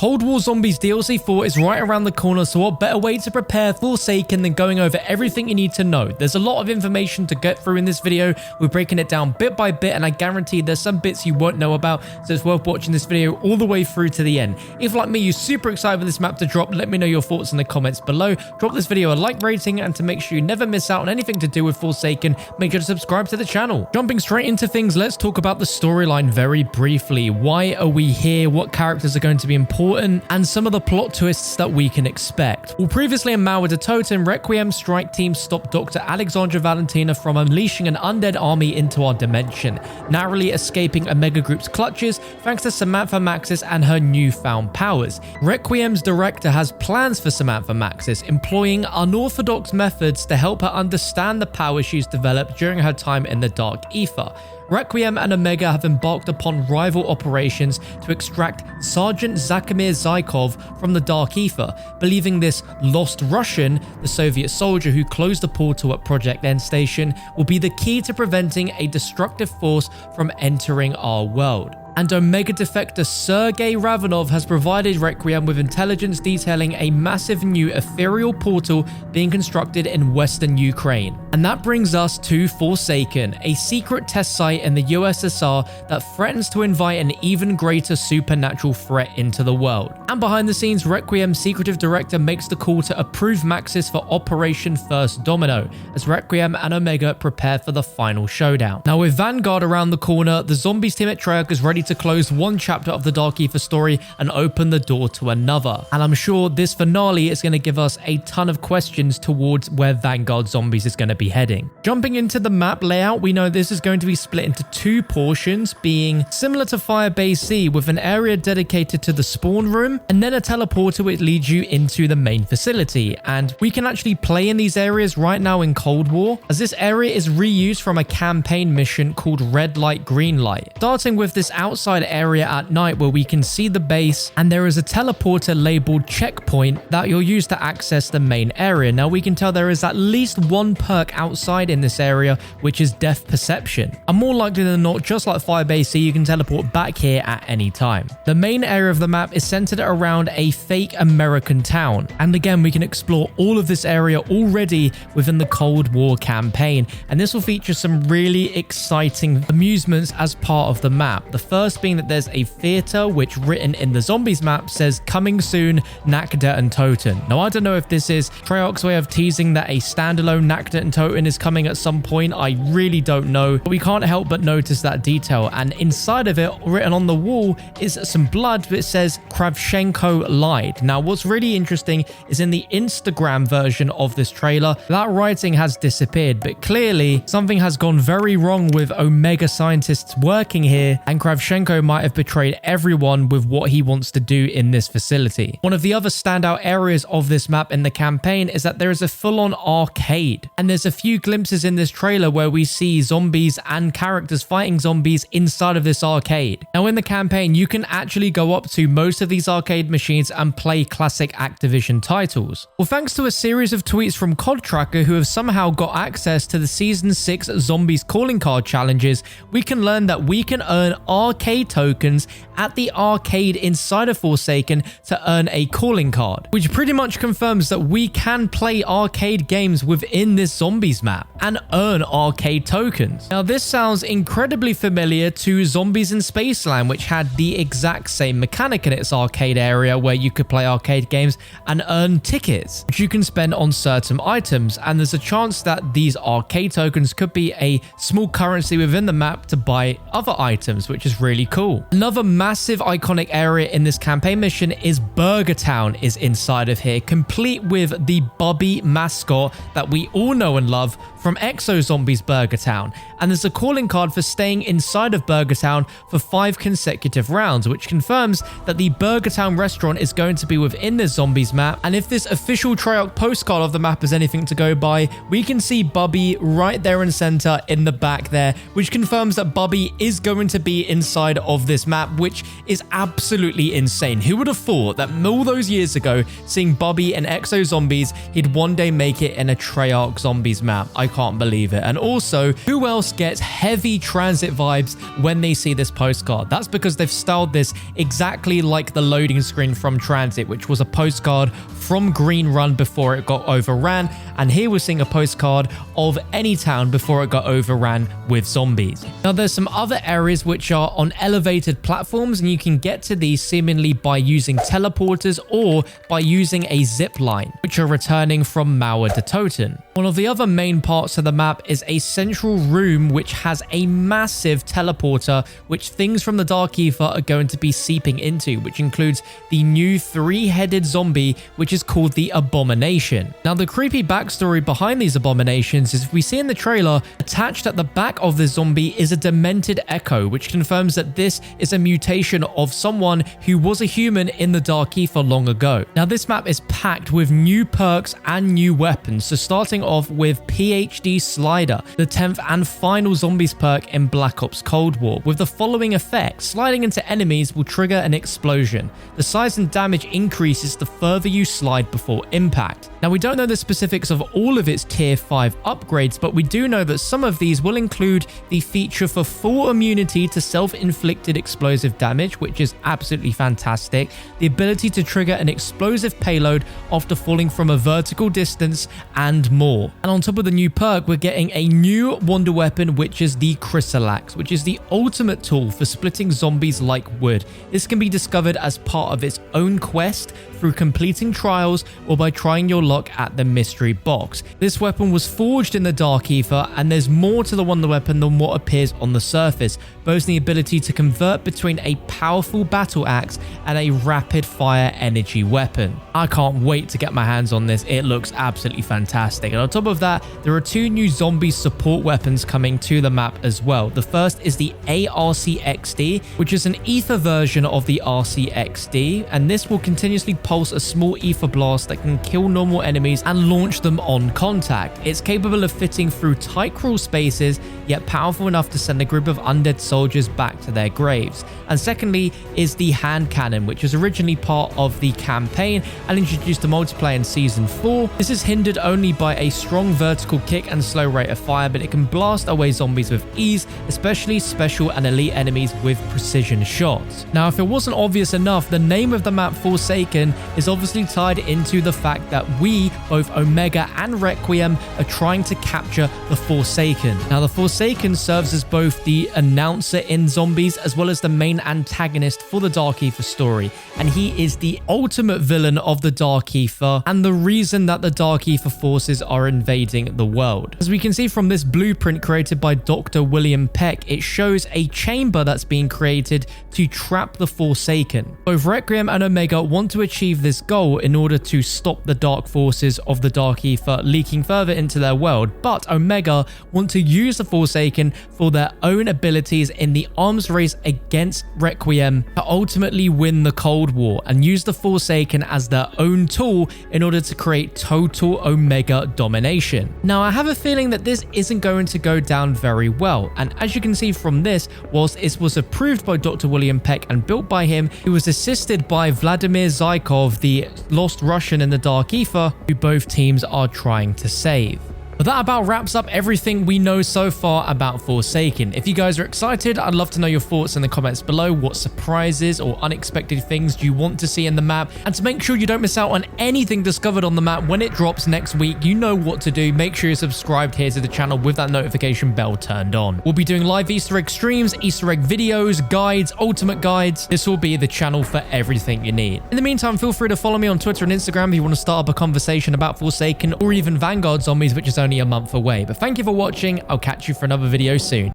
Cold War Zombies DLC 4 is right around the corner, so what better way to prepare Forsaken than going over everything you need to know. There's a lot of information to get through in this video. We're breaking it down bit by bit, and I guarantee there's some bits you won't know about, so it's worth watching this video all the way through to the end. If like me, you're super excited for this map to drop, let me know your thoughts in the comments below. Drop this video a like rating, and to make sure you never miss out on anything to do with Forsaken, make sure to subscribe to the channel. Jumping straight into things, let's talk about the storyline very briefly. Why are we here? What characters are going to be important? And some of the plot twists that we can expect. Well, previously in Mal with the Totem, Requiem strike team stopped Dr. Alexandra Valentina from unleashing an undead army into our dimension, narrowly escaping Omega Group's clutches thanks to Samantha Maxis and her newfound powers. Requiem's director has plans for Samantha Maxis, employing unorthodox methods to help her understand the powers she's developed during her time in the Dark Ether. Requiem and Omega have embarked upon rival operations to extract Sergeant Zakimir Zykov from the Dark Ether, believing this lost Russian, the Soviet soldier who closed the portal at Project N Station, will be the key to preventing a destructive force from entering our world. And Omega defector Sergei Ravanov has provided Requiem with intelligence detailing a massive new ethereal portal being constructed in western Ukraine. And that brings us to Forsaken, a secret test site in the USSR that threatens to invite an even greater supernatural threat into the world. And behind the scenes, Requiem's secretive director makes the call to approve Maxis for Operation First Domino, as Requiem and Omega prepare for the final showdown. Now, with Vanguard around the corner, the Zombies team at Treyarch is ready to close one chapter of the Dark Ether story and open the door to another. And I'm sure this finale is going to give us a ton of questions towards where Vanguard Zombies is going to be heading. Jumping into the map layout, we know this is going to be split into two portions, being similar to Firebase C, with an area dedicated to the spawn room and then a teleporter which leads you into the main facility. And we can actually play in these areas right now in Cold War, as this area is reused from a campaign mission called Red Light Green Light. Starting with this outside area at night where we can see the base, and there is a teleporter labeled checkpoint that you'll use to access the main area. Now we can tell there is at least one perk outside in this area, which is depth perception, and more likely than not, just like Firebase C, you can teleport back here at any time. The main area of the map is centered around a fake American town, and again we can explore all of this area already within the Cold War campaign, and this will feature some really exciting amusements as part of the map. The first being that there's a theater which, written in the Zombies map, says coming soon Nakda and Toten. Now I don't know if this is Treyarch's way of teasing that a standalone Nakda and Toten is coming at some point. I really don't know, but we can't help but notice that detail. And inside of it, written on the wall, is some blood that says Kravchenko lied. Now what's really interesting is in the Instagram version of this trailer, that writing has disappeared, but clearly something has gone very wrong with Omega scientists working here, and Kravchenko might have betrayed everyone with what he wants to do in this facility. One of the other standout areas of this map in the campaign is that there is a full-on arcade, and there's a few glimpses in this trailer where we see zombies and characters fighting zombies inside of this arcade. Now in the campaign, you can actually go up to most of these arcade machines and play classic Activision titles. Well, thanks to a series of tweets from COD Tracker, who have somehow got access to the Season 6 Zombies calling card challenges, we can learn that we can earn arcade tokens at the arcade inside of Forsaken to earn a calling card, which pretty much confirms that we can play arcade games within this Zombies map and earn arcade tokens. Now this sounds incredibly familiar to Zombies in Spaceland, which had the exact same mechanic in its arcade area where you could play arcade games and earn tickets, which you can spend on certain items, and there's a chance that these arcade tokens could be a small currency within the map to buy other items, which is really cool. Another massive iconic area in this campaign mission is Burgertown is inside of here, complete with the Bubby mascot that we all know and love from Exo Zombies Burgertown, and there's a calling card for staying inside of Burgertown for 5 consecutive rounds, which confirms that the Burgertown restaurant is going to be within the Zombies map. And if this official Treyarch postcard of the map is anything to go by, we can see Bubby right there in center in the back there, which confirms that Bubby is going to be inside side of this map, which is absolutely insane. Who would have thought that all those years ago, seeing Bobby and Exo Zombies, he'd one day make it in a Treyarch Zombies map? I can't believe it. And also, who else gets heavy transit vibes when they see this postcard? That's because they've styled this exactly like the loading screen from Transit, which was a postcard from Green Run before it got overran, and here we're seeing a postcard of any town before it got overran with zombies. Now there's some other areas which are on elevated platforms, and you can get to these seemingly by using teleporters or by using a zip line, which are returning from Mauer de Toten. One of the other main parts of the map is a central room which has a massive teleporter which things from the Dark Ether are going to be seeping into, which includes the new three-headed zombie which is called the Abomination. Now the creepy backstory behind these abominations is, we see in the trailer, attached at the back of the zombie is a demented echo, which confirms that this is a mutation of someone who was a human in the Dark Ether long ago. Now this map is packed with new perks and new weapons, so starting off with PhD Slider, the 10th and final zombies perk in Black Ops Cold War, with the following effect: sliding into enemies will trigger an explosion. The size and damage increases the further you slide before impact. Now we don't know the specifics of all of its tier 5 upgrades, but we do know that some of these will include the feature for full immunity to self-inflicted explosive damage, which is absolutely fantastic, the ability to trigger an explosive payload after falling from a vertical distance, and more. And on top of the new perk, we're getting a new wonder weapon, which is the Chrysalax, which is the ultimate tool for splitting zombies like wood. This can be discovered as part of its own quest through completing trials or by trying your luck at the mystery box. This weapon was forged in the Dark Ether, and there's more to the wonder weapon than what appears on the surface, boasting the ability to convert between a powerful battle axe and a rapid fire energy weapon. I can't wait to get my hands on this. It looks absolutely fantastic. And on top of that, there are two new zombie support weapons coming to the map as well. The first is the ARCXD, which is an ether version of the RCXD, and this will continuously pulse a small ether blast that can kill normal enemies and launch them on contact. It's capable of fitting through tight crawl spaces, yet powerful enough to send a group of undead soldiers back to their graves. And secondly is the hand cannon, which was originally part of the campaign and introduced to multiplayer in Season 4. This is hindered only by a strong vertical kick and slow rate of fire, but it can blast away zombies with ease, especially special and elite enemies with precision shots. Now, if it wasn't obvious enough, the name of the map Forsaken is obviously tied into the fact that we, both Omega and Requiem, are trying to capture the Forsaken. Now, the Forsaken serves as both the announcer in Zombies as well as the main antagonist for the Dark Ether story, and he is the ultimate villain of the Dark Ether and the reason that the Dark Ether forces are invading the world. As we can see from this blueprint created by Dr. William Peck, it shows a chamber that's being created to trap the Forsaken. Both Requiem and Omega want to achieve this goal in order to stop the dark forces of the Dark Ether leaking further into their world, but Omega want to use the Forsaken for their own abilities in the arms race against Requiem to ultimately win the Cold War and use the Forsaken as their own tool in order to create total Omega domination. Now, I have a feeling that this isn't going to go down very well, and as you can see from this, whilst it was approved by Dr. William Peck and built by him, it was assisted by Vladimir Zykov, the lost Russian in the Dark Ether, who both teams are trying to save. But that about wraps up everything we know so far about Forsaken. If you guys are excited, I'd love to know your thoughts in the comments below. What surprises or unexpected things do you want to see in the map? And to make sure you don't miss out on anything discovered on the map when it drops next week, you know what to do. Make sure you're subscribed here to the channel with that notification bell turned on. We'll be doing live Easter egg streams, Easter egg videos, guides, ultimate guides. This will be the channel for everything you need. In the meantime, feel free to follow me on Twitter and Instagram if you want to start up a conversation about Forsaken or even Vanguard Zombies, which is only a month away. But thank you for watching. I'll catch you for another video soon.